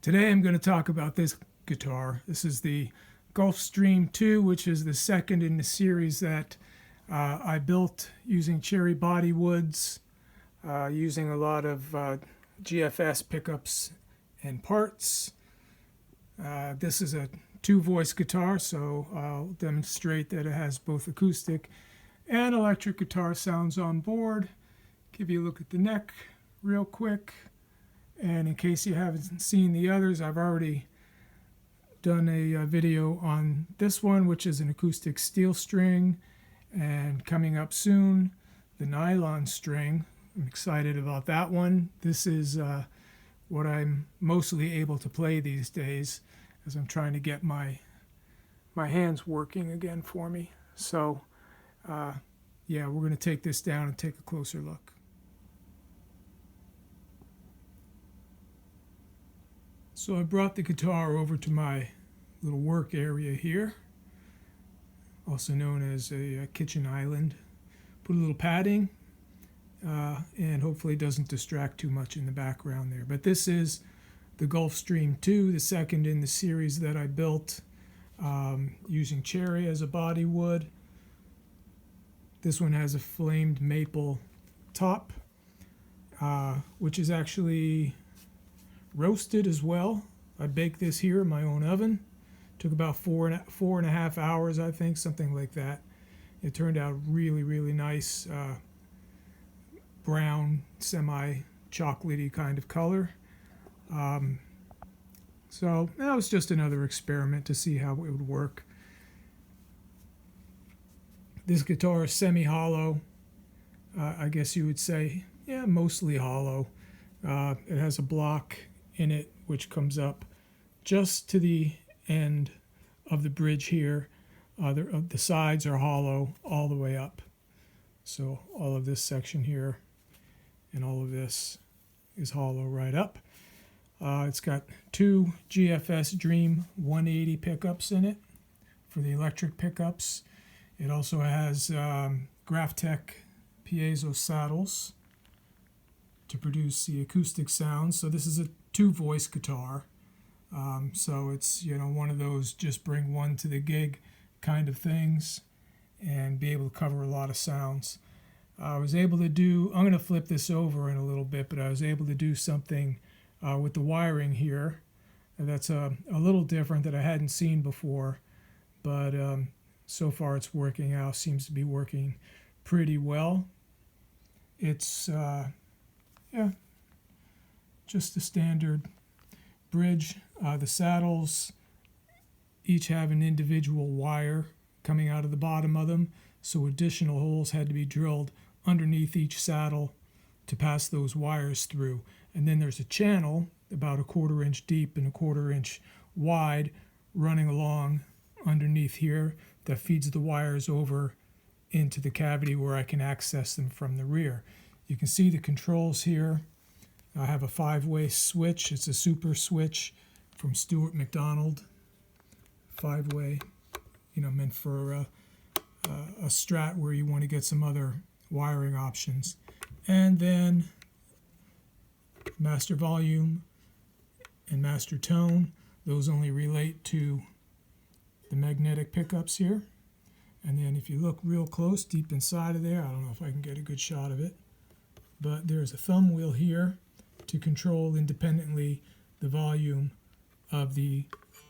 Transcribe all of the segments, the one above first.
Today I'm going to talk about this guitar. This is the Gulfstream 2, which is the second in the series that I built using cherry body woods, using a lot of GFS pickups and parts. This is a two-voice guitar, so I'll demonstrate that it has both acoustic and electric guitar sounds on board. Give you a look at the neck real quick. And in case you haven't seen the others, I've already done a video on this one, which is an acoustic steel string, and coming up soon, the nylon string. I'm excited about that one. This is what I'm mostly able to play these days, as I'm trying to get my hands working again for me. So yeah, we're going to take this down and take a closer look. So I brought the guitar over to my little work area here, also known as a kitchen island. Put a little padding, and hopefully it doesn't distract too much in the background there. But this is the Gulfstream 2, the second in the series that I built using cherry as a body wood. This one has a flamed maple top, which is actually roasted as well. I baked this here in my own oven. Took about four and a half hours, I think, something like that. It turned out really, really nice, brown, semi-chocolatey kind of color. So that was just another experiment to see how it would work. This guitar is semi-hollow, I guess you would say. Yeah, mostly hollow. It has a block in it which comes up just to the end of the bridge here. The sides are hollow all the way up. So all of this section here and all of this is hollow right up. It's got two GFS Dream 180 pickups in it for the electric pickups. It also has Graphtec piezo saddles to produce the acoustic sounds. So this is a two-voice guitar. So it's, one of those just bring one to the gig kind of things and be able to cover a lot of sounds. I was able to do, I'm going to flip this over in a little bit, but I was able to do something with the wiring here that's a little different that I hadn't seen before, but so far it's working out, seems to be working pretty well. It's yeah, just a standard bridge. The saddles each have an individual wire coming out of the bottom of them, so additional holes had to be drilled underneath each saddle to pass those wires through. And then there's a channel about 1/4 inch deep and 1/4 inch wide running along underneath here that feeds the wires over into the cavity where I can access them from the rear. You can see the controls here. I have a 5-way switch. It's a super switch from Stuart McDonald. 5-way, meant for a Strat where you want to get some other wiring options. And then master volume and master tone. Those only relate to the magnetic pickups here. And then if you look real close, deep inside of there, I don't know if I can get a good shot of it, but there's a thumb wheel here to control independently the volume of the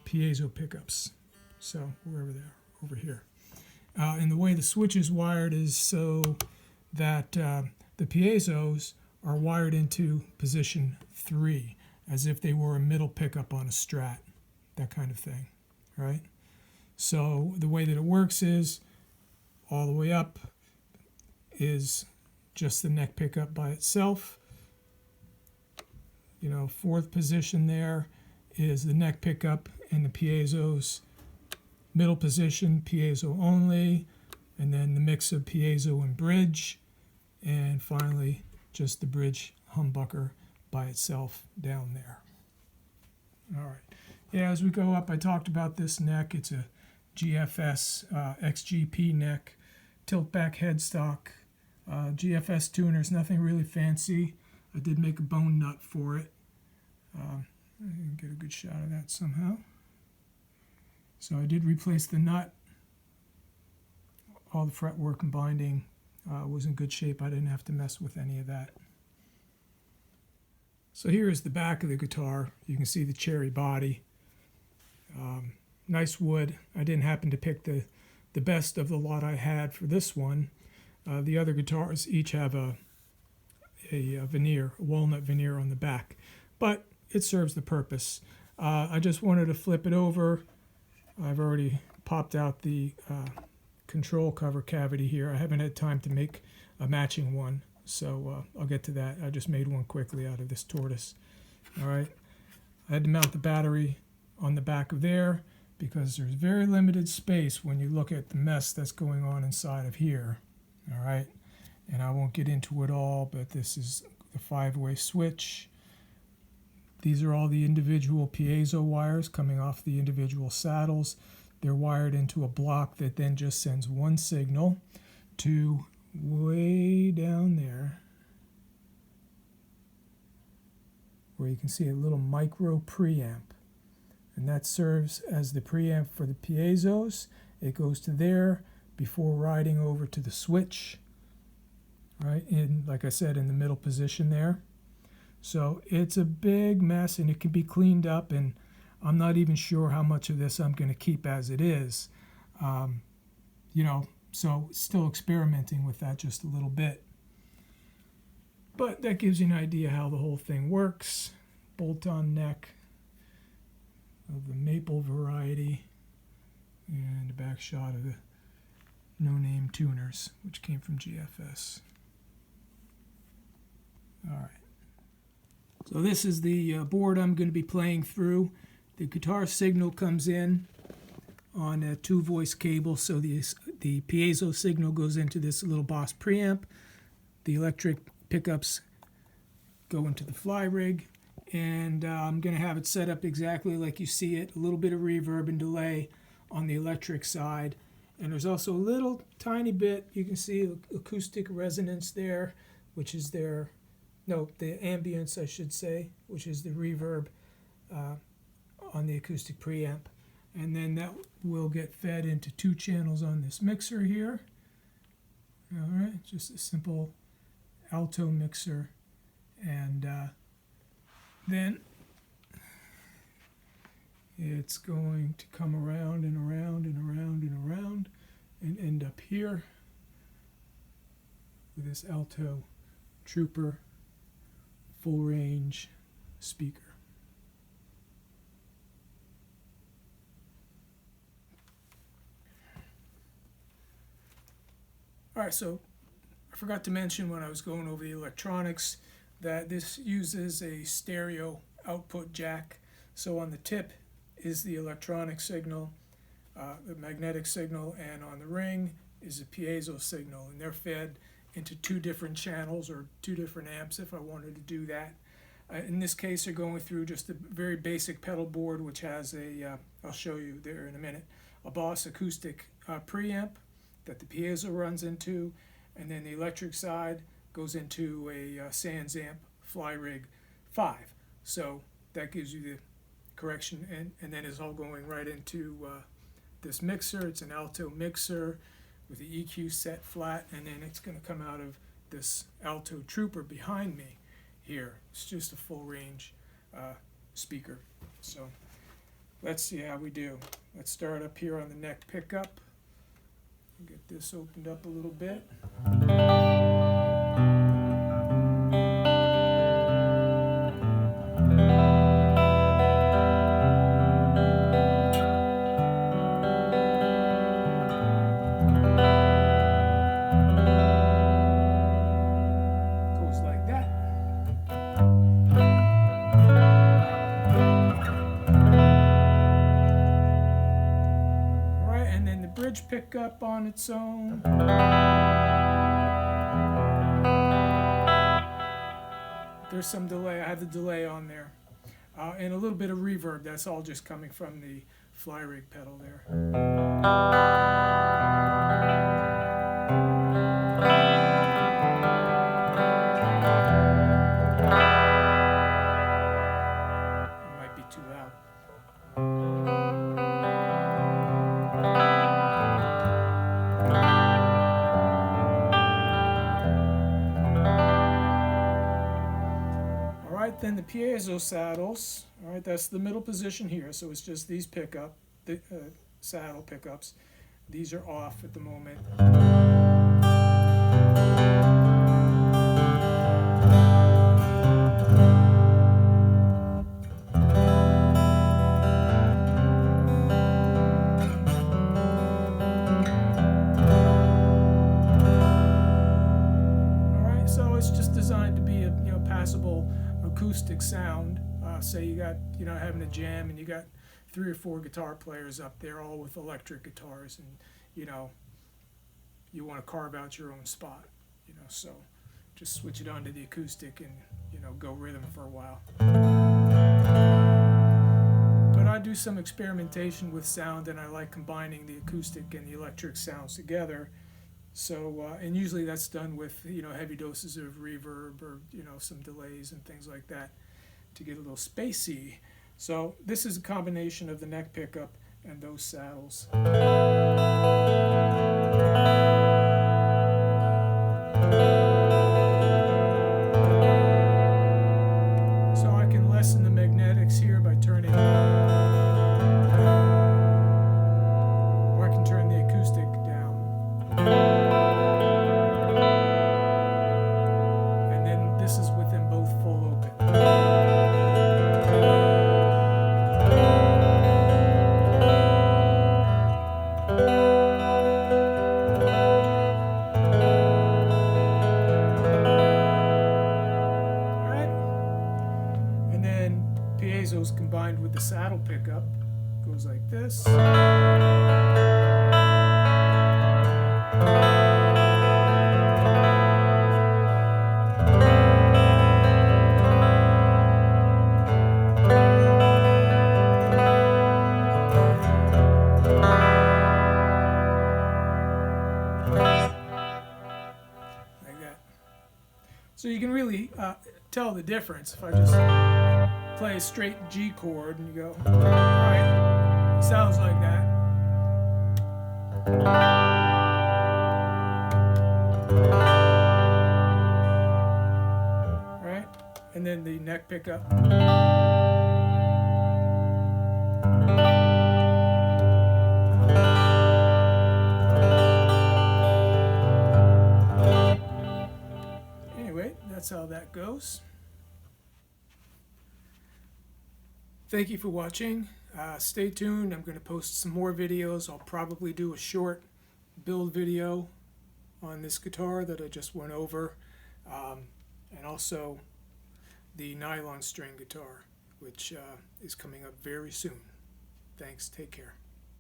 piezo pickups. So wherever they are, over here. And the way the switch is wired is so that the piezos are wired into position 3, as if they were a middle pickup on a Strat, that kind of thing, right? So the way that it works is all the way up is just the neck pickup by itself. 4th position there is the neck pickup and the piezos. Middle position, piezo only, and then the mix of piezo and bridge, and finally just the bridge humbucker by itself down there. All right. Yeah, as we go up, I talked about this neck. It's a GFS XGP neck, tilt back headstock, GFS tuners, nothing really fancy. I did make a bone nut for it. get a good shot of that somehow. So I did replace the nut. All the fretwork and binding was in good shape. I didn't have to mess with any of that. So here is the back of the guitar. You can see the cherry body. Nice wood. I didn't happen to pick the best of the lot I had for this one. The other guitars each have a veneer, a walnut veneer on the back, but it serves the purpose. I just wanted to flip it over. I've already popped out the control cover cavity here. I haven't had time to make a matching one, so I'll get to that. I just made one quickly out of this tortoise. All right, I had to mount the battery on the back of there because there's very limited space when you look at the mess that's going on inside of here. All right, and I won't get into it all, but this is the 5-way switch. These are all the individual piezo wires coming off the individual saddles. They're wired into a block that then just sends one signal to way down there, where you can see a little micro preamp. And that serves as the preamp for the piezos. It goes to there before riding over to the switch, right? In, like I said, in the middle position there. So it's a big mess, and it can be cleaned up, and I'm not even sure how much of this I'm going to keep as it is. So still experimenting with that just a little bit. But that gives you an idea how the whole thing works. Bolt-on neck of the maple variety, and a back shot of the no-name tuners, which came from GFS. All right. So this is the board I'm going to be playing through. The guitar signal comes in on a 2-voice cable, so the piezo signal goes into this little Boss preamp. The electric pickups go into the fly rig, and I'm going to have it set up exactly like you see it. A little bit of reverb and delay on the electric side, and there's also a little tiny bit, you can see acoustic resonance there, which is the ambience, I should say, which is the reverb on the acoustic preamp. And then that will get fed into 2 channels on this mixer here. All right, just a simple alto mixer. And then it's going to come around and around and around and around and end up here with this alto trooper full range speaker. All right, so I forgot to mention when I was going over the electronics that this uses a stereo output jack. So on the tip is the electronic signal, the magnetic signal, and on the ring is a piezo signal, and they're fed into 2 different channels or 2 different amps if I wanted to do that. In this case, they're going through just a very basic pedal board, which has a, I'll show you there in a minute, a Boss acoustic preamp that the piezo runs into, and then the electric side goes into a Sans amp Fly Rig 5. So that gives you the correction, and then it's all going right into this mixer. It's an alto mixer with the EQ set flat, and then it's going to come out of this alto trooper behind me here. It's just a full range speaker. So let's see how we do. Let's start up here on the neck pickup. Get this opened up a little bit. Goes like that. All right, and then the bridge pickup on its own. There's some delay. I have the delay on there. And a little bit of reverb. That's all just coming from the Fly Rig pedal there. It might be too loud. then the piezo saddles, all right, that's the middle position here, so it's just these saddle pickups. These are off at the moment. So it's just designed to be a passable acoustic sound. Say you got having a jam and you got 3 or 4 guitar players up there, all with electric guitars, and you want to carve out your own spot. So just switch it onto the acoustic and go rhythm for a while. But I do some experimentation with sound, and I like combining the acoustic and the electric sounds together. So, and usually that's done with, heavy doses of reverb or, some delays and things like that to get a little spacey. So this is a combination of the neck pickup and those saddles. So I can lessen the magnetics here by turning, or I can turn the acoustic down. This is with them both full open. Alright. And then piezo's combined with the saddle pickup. Goes like this. So you can really tell the difference if I just play a straight G chord and you go, alright, sounds like that. Right? And then the neck pickup. That's how that goes. Thank you for watching. Stay tuned. I'm going to post some more videos. I'll probably do a short build video on this guitar that I just went over, and also the nylon string guitar, which is coming up very soon. Thanks. Take care.